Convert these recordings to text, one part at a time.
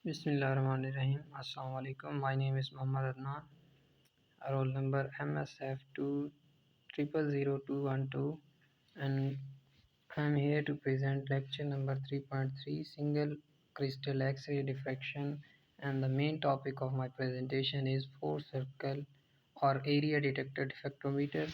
Bismillahirrahmanirrahim. Assalamu alaikum. My name is Muhammad Adnan. Roll number MSF2 000212, and I'm here to present lecture number 3.3, single crystal X-ray diffraction, and the main topic of my presentation is four circle और area detector diffractometer.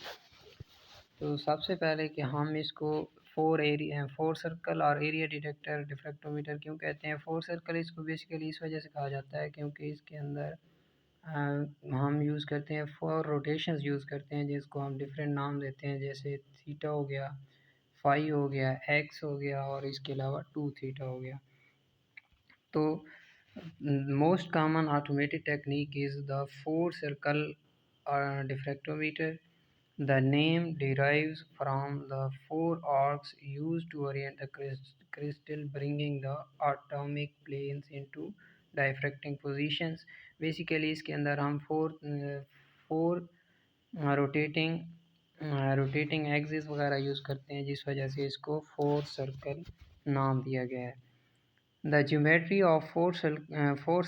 तो सबसे पहले कि हम इसको four circle और area detector डिफ्रैक्टोमीटर क्यों कहते हैं। फोर सर्कल इसको बेसिकली इस वजह से कहा जाता है क्योंकि इसके अंदर हम यूज़ करते हैं, फोर रोटेशंस यूज़ करते हैं जिसको हम डिफरेंट नाम देते हैं, जैसे थीटा हो गया, फाई हो गया, एक्स हो गया और इसके अलावा टू थीटा हो गया। तो most common automated technique is the four circle डिफ्रैक्टोमीटर. The name derives from the four arcs used to orient the crystal, bringing the atomic planes into diffracting positions. Basically इसके अंदर हम फोर रोटेटिंग एक्सिस वगैरह use करते हैं, जिस वजह से इसको फोर सर्कल नाम दिया गया है. The geometry of four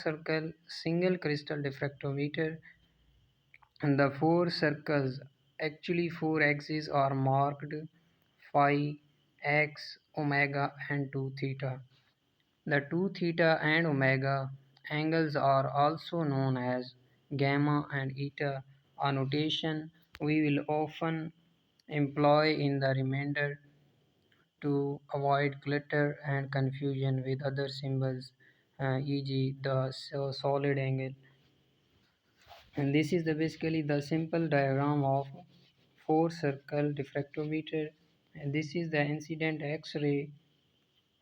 circle single crystal diffractometer. The four circles, actually four axes, are marked phi, x, omega and 2 theta. The 2 theta and omega angles are also known as gamma and eta, a notation we will often employ in the remainder to avoid clutter and confusion with other symbols, e.g. the solid angle. And this is basically the simple diagram of four circle diffractometer, and this is the incident X-ray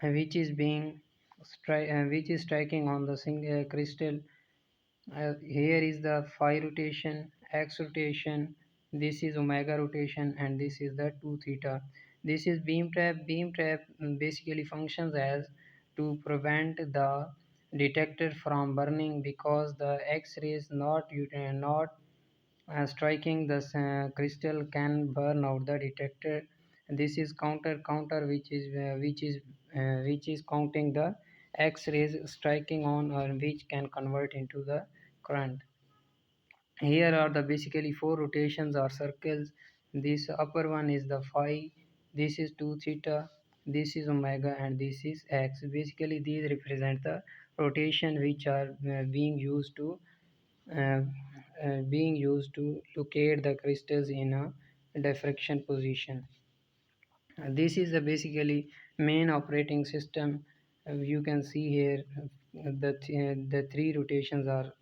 which is striking on the single crystal. Here is the phi rotation, x rotation, this is omega rotation, and this is the 2 theta. This is beam trap. Beam trap basically functions as to prevent the detector from burning because the X-rays not striking the crystal can burn out the detector. This is counter which is counting the X-rays striking on, or which can convert into the current. Here are the basically four rotations or circles. This upper one is the phi, this is 2 theta, this is omega, and this is x. Basically these represent the rotation which are uh, being used to locate the crystals in a diffraction position. This is the basically main operating system. You can see here the three rotations are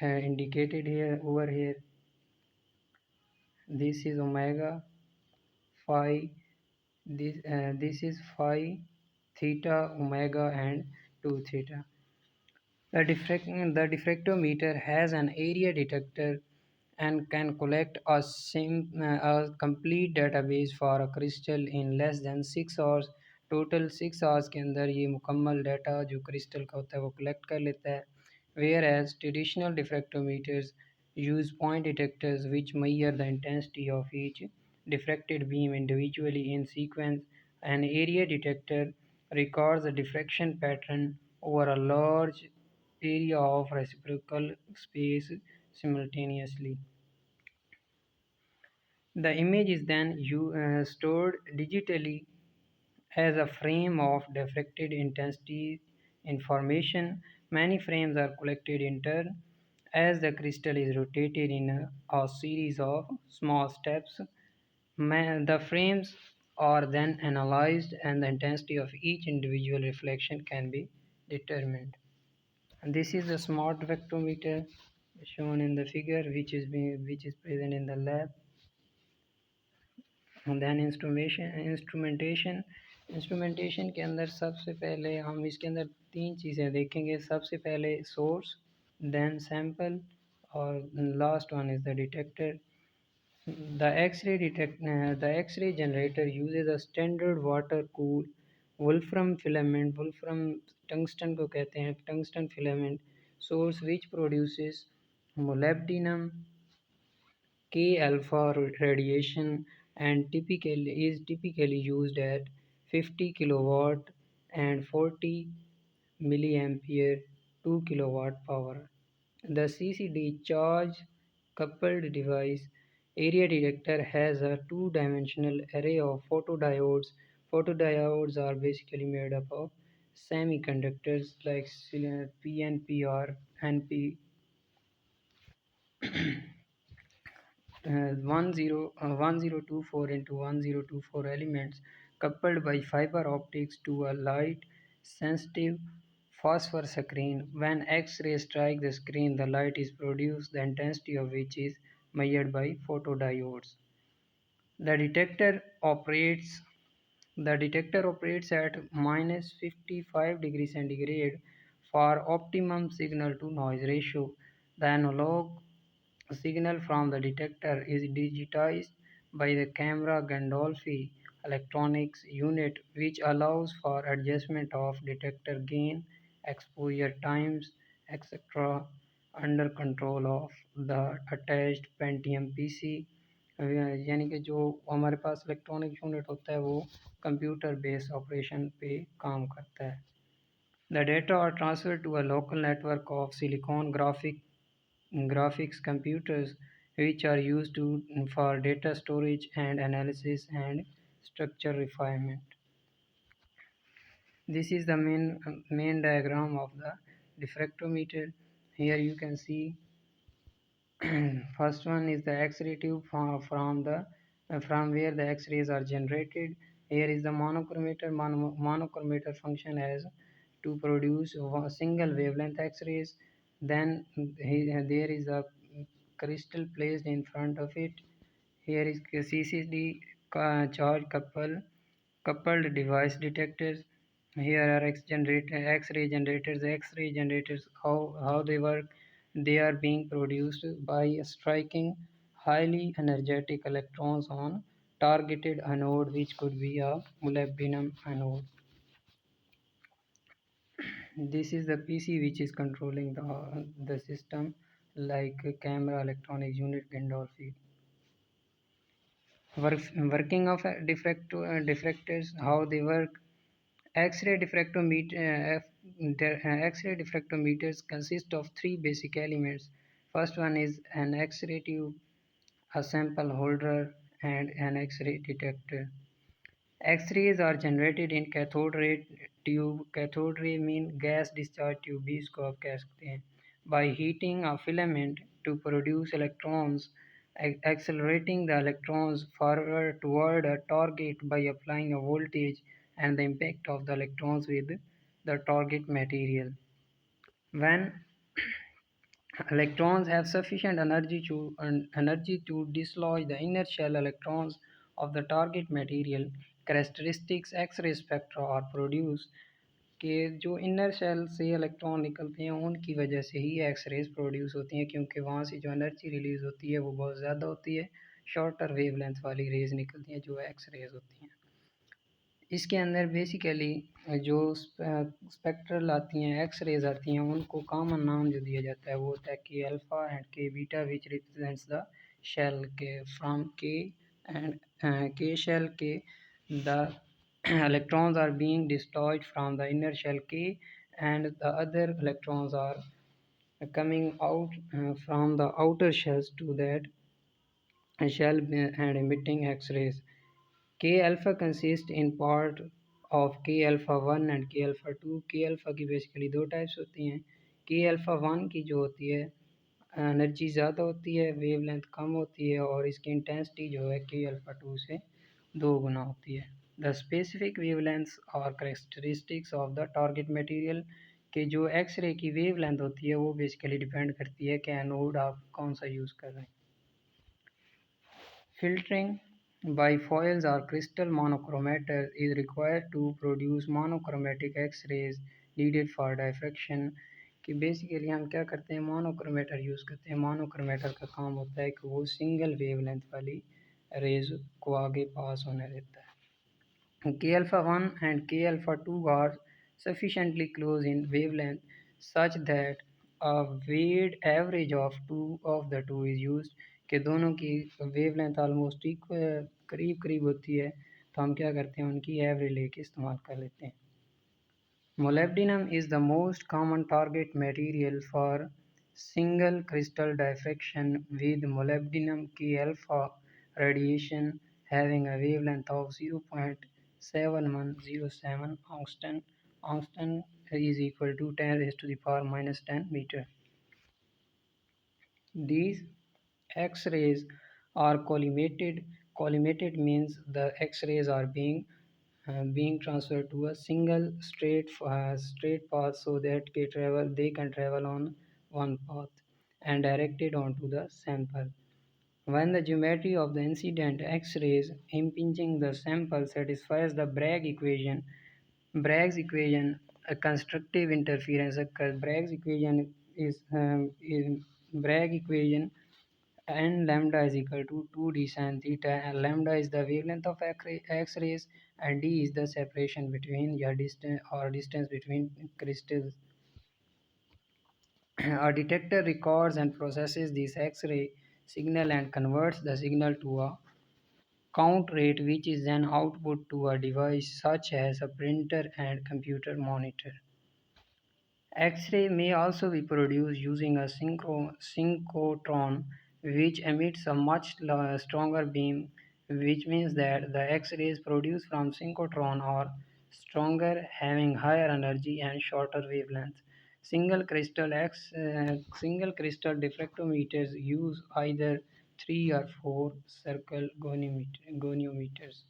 indicated here over here. This is omega, phi, this is phi, theta, omega, and 2 theta. The diffractometer has an area detector and can collect a complete database for a crystal in less than 6 hours. Total 6 hours के अंदर ये मुकम्मल data जो crystal का होता है वो collect कर लेता है. Whereas traditional diffractometers use point detectors which measure the intensity of each diffracted beam individually in sequence. An area detector records the diffraction pattern over a large area of reciprocal space simultaneously. The image is then stored digitally as a frame of diffracted intensity information. Many frames are collected in turn as the crystal is rotated in a series of small steps. The frames are then analyzed and the intensity of each individual reflection can be determined. And this is a smart vectometer shown in the figure which is present in the lab. And then instrumentation के अंदर सबसे पहले हम इसके अंदर तीन चीज़ें देखेंगे. सबसे पहले सोर्स, देन सैंपल, और last one is the detector. The X-ray generator uses a standard water-cooled wolfram filament. Wolfram tungsten को कहते हैं, tungsten filament source which produces molybdenum K alpha radiation and typically used at 50 kilowatt and 40 milliampere, 2 kilowatt power. The CCD charge coupled device area detector has a two-dimensional array of photodiodes. Photodiodes are basically made up of semiconductors like PNP or NP 1024 into 1024 elements coupled by fiber optics to a light sensitive phosphor screen. When X-rays strike the screen, the light is produced, the intensity of which is measured by photodiodes. The detector operates the detector operates at minus 55 degrees centigrade for optimum signal to noise ratio. The analog signal from the detector is digitized by the camera Gandolfi electronics unit, which allows for adjustment of detector gain, exposure times, etc. under control of the attached Pentium PC. यानी कि जो हमारे पास electronic unit होता है वो computer based operation पे काम करता है. The data are transferred to a local network of silicon graphics computers which are used for data storage and analysis and structure refinement. This is the main diagram of the diffractometer. Here you can see first one is the X-ray tube from where the X-rays are generated. Here is the monochromator. Monochromator function as to produce a single wavelength X-rays. Then there is a crystal placed in front of it. Here is CCD charge coupled device detectors. Here are X-ray generators. X-ray generators, how they work. They are being produced by striking highly energetic electrons on targeted anode, which could be a molybdenum anode. This is the PC which is controlling the system, like camera, electronics unit, Gandolfi. Working of diffractors, how they work. X-ray diffractometers consist of three basic elements. First one is an X-ray tube, a sample holder, and an X-ray detector. X-rays are generated in cathode ray tube. Cathode ray mean gas discharge tube भी इसको आप कह सकते हैं. By heating a filament to produce electrons, accelerating the electrons forward toward a target by applying a voltage and the impact of the electrons with the target material. When electrons have sufficient energy to dislodge the inner shell electrons of the target material, characteristics X-ray spectra are produced. कि जो inner shell से electron निकलते हैं उनकी वजह से ही x raise produce होती हैं, क्योंकि वहाँ से जो एनर्जी रिलीज होती है वो बहुत ज़्यादा होती है. शॉर्टर वेवलेंथ वाली रेज निकलती हैं जो एक्स रेज होती हैं. इसके अंदर बेसिकली जो स्पेक्ट्रल आती हैं, एक्स रेज आती हैं, उनको कॉमन नाम जो दिया जाता है वो होता है K alpha and K beta, which represents the shell K from K and K shell K the electrons are being dislodged from the inner shell K, and the other electrons are coming out from the outer shells to that shell and emitting X-rays. K alpha consists in part of K alpha 1 and K alpha 2. K alpha की basically दो types होती हैं. K alpha 1 की जो होती है energy ज़्यादा होती है, वेवलेंथ कम होती है, और इसकी इंटेंसिटी जो है K alpha 2 से 2 गुना होती है. The specific wavelengths or characteristics of the target material कि जो एक्सरे की वेवलेंथ होती है वो बेसिकली डिपेंड करती है कि एनोड आप कौन सा यूज़ कर रहे हैं. Filtering by foils or crystal monochromator is required to produce monochromatic X-rays needed for diffraction. कि बेसिकली हम क्या करते हैं, मोनोक्रोमेटर यूज़ करते हैं. मोनोक्रोमेटर का काम होता है कि वो सिंगल वेवलेंथ वाली रेज को आगे पास होने देता है. K alpha 1 and K alpha 2 are sufficiently close in wavelength such that a weighted average of the two is used. कि दोनों की वेवलेंथ ऑलमोस्ट करीब करीब होती है, तो हम क्या करते हैं उनकी एवरेज लेके इस्तेमाल कर लेते हैं. Molybdenum is the most common target material for single crystal diffraction, with molybdenum K alpha radiation having a wavelength of 0.7107 angstrom. Angstrom is equal to 10 raised to the power minus 10 meter. These X-rays are collimated. Collimated means the X-rays are being transferred to a single straight path so that they can travel on one path and directed onto the sample. When the geometry of the incident X-rays impinging the sample satisfies the Bragg's equation, a constructive interference occurs. Bragg equation and lambda is equal to 2d sin theta, and lambda is the wavelength of X-rays and d is the separation between distance between crystals. A detector records and processes this X-ray signal and converts the signal to a count rate, which is then output to a device such as a printer and computer monitor. X-ray may also be produced using a synchrotron, which emits a much stronger beam, which means that the X-rays produced from synchrotron are stronger, having higher energy and shorter wavelengths. Single crystal diffractometers use either 3 or 4 circle goniometers.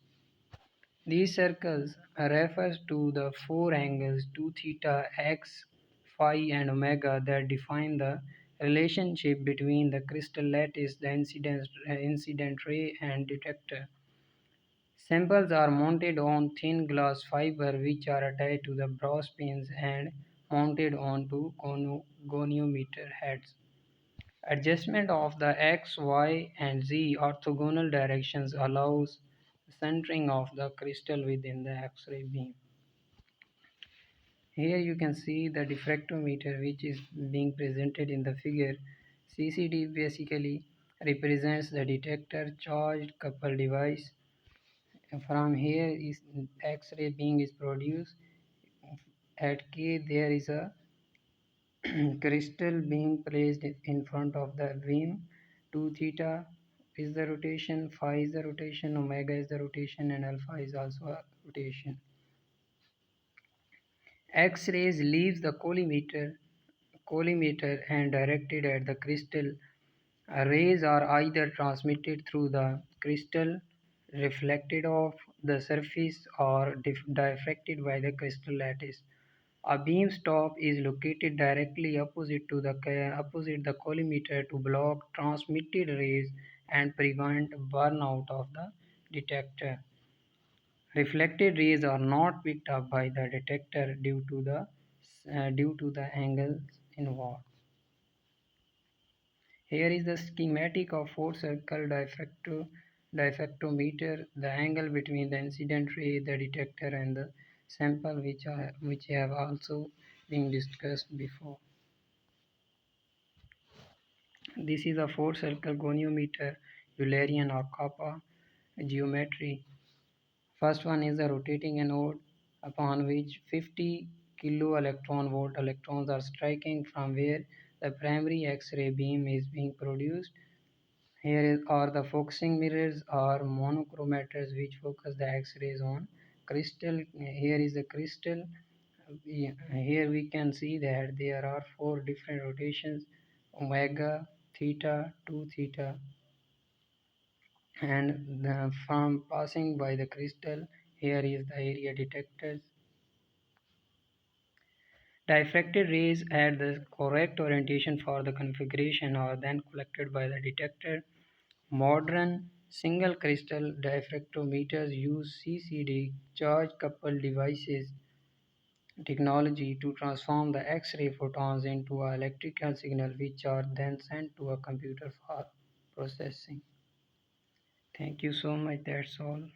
These circles refers to the four angles 2 theta, x, phi and omega that define the relationship between the crystal lattice, the incident ray and detector. Samples are mounted on thin glass fiber which are attached to the brass pins and mounted onto goniometer heads. Adjustment of the x, y, and z orthogonal directions allows centering of the crystal within the X-ray beam. Here you can see the diffractometer which is being presented in the figure. CCD basically represents the detector charged coupled device. From here is X-ray beam is produced. At K there is a crystal being placed in front of the beam. 2 theta is the rotation, phi is the rotation, omega is the rotation, and alpha is also a rotation. X-rays leaves the collimator and directed at the crystal. Rays are either transmitted through the crystal, reflected off the surface, or diffracted by the crystal lattice. A beam stop is located directly opposite the collimator to block transmitted rays and prevent burnout of the detector. Reflected rays are not picked up by the detector due to the angles involved. Here is the schematic of four-circle diffractometer. The angle between the incident ray, the detector, and the sample, which have also been discussed before. This is a four-circle goniometer, Eulerian or Kappa geometry. First one is the rotating anode, upon which 50 kilo-electron-volt electrons are striking, from where the primary X-ray beam is being produced. Are the focusing mirrors or monochromators which focus the X-rays on crystal. Here is the crystal. Here we can see that there are four different rotations: omega, theta, 2 theta, and from passing by the crystal. Here is the area detectors. Diffracted rays at the correct orientation for the configuration are then collected by the detector. Modern single crystal diffractometers use CCD charge coupled devices technology to transform the X-ray photons into an electrical signal, which are then sent to a computer for processing. Thank you so much. That's all.